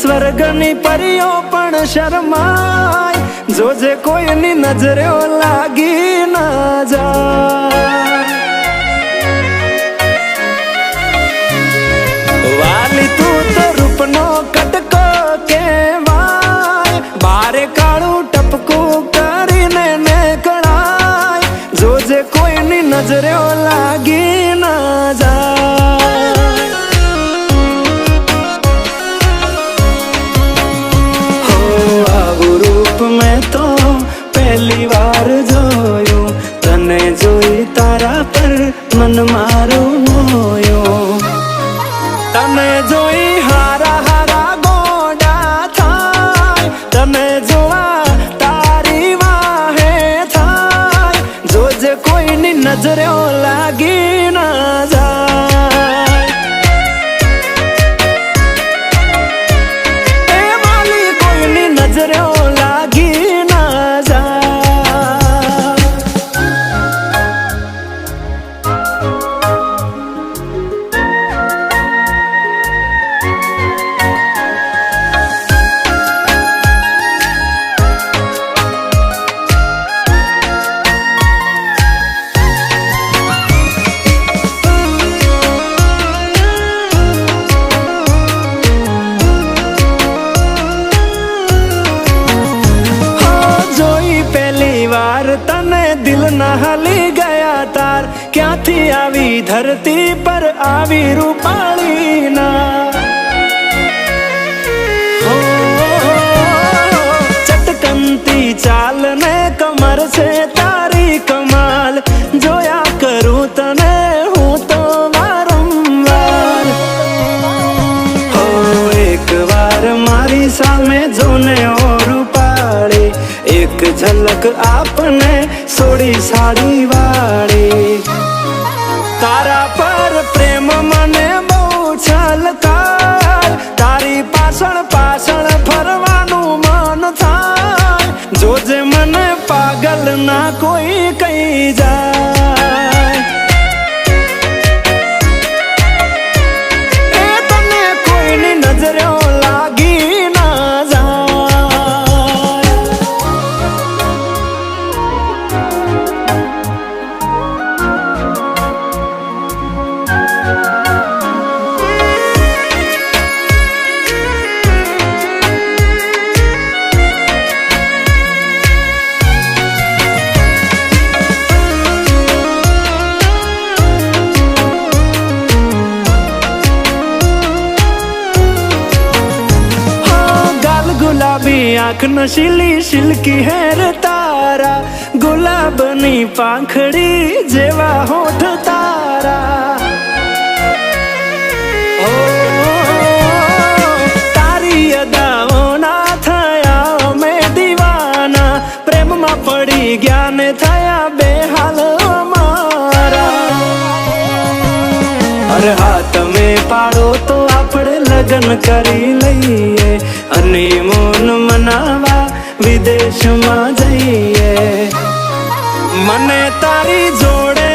સ્વર્ગની પરીઓ પણ શરમાય, જોજે કોઈની નજરે લાગી ના જાય। વાલી તું તો રૂપનો કટકો કહેવાય, બારે કાળું ટપકું કરીને નીકળાય, જોજે કોઈની નજરે લાગી ના જાય। હો આવું રૂપ મેં તો પહેલી વાર જોયું, તને જોઈ તારા પર મન મારું મોયું, તને જોઈ હારા હારા ગોડા થાય, તને જોવા તારી વાહે થાય, જોજે કોઈની નજરે લાગી ના જાય। એ વાલી કોઈની નજરે લાગી ના જાય। તને દિલ ના હાલી ગયા તાર, ક્યાંથી આવી ધરતી પર આવી રૂપાળી ના। ચટકનતી ચાલ ને કમર છે તારી કમાલ, જોયા કરું તને હું તો વારંવાર। હો એક વાર મારી સામે જોને ઓ રૂપાળી, એક ઝલક આપને સોડી સાડી વાળી, તારા પર પ્રેમ મને બહુ છલકાર, તારી પાછળ પાછળ ફરવાનું મન થાય, જોજે મને પાગલ ના કોઈ કહી જાય। એ તને કોઈની નજરે લાગી ના જાય। गुलाबी आँख नशीली सिल्की हेर तारा, गुलाबनी પાંખડી જેવા હોઠ તારા। ઓ તારી અદાઓના થયા અમે દીવાના, પ્રેમમાં પડી ગયા ને થયા બેહાલ અમારા। અરે હા તમે પાડો તો આપણે લગ્ન કરી લઈએ, અને મોન મનાવા વિદેશમાં જઈએ, મને તારી જોડે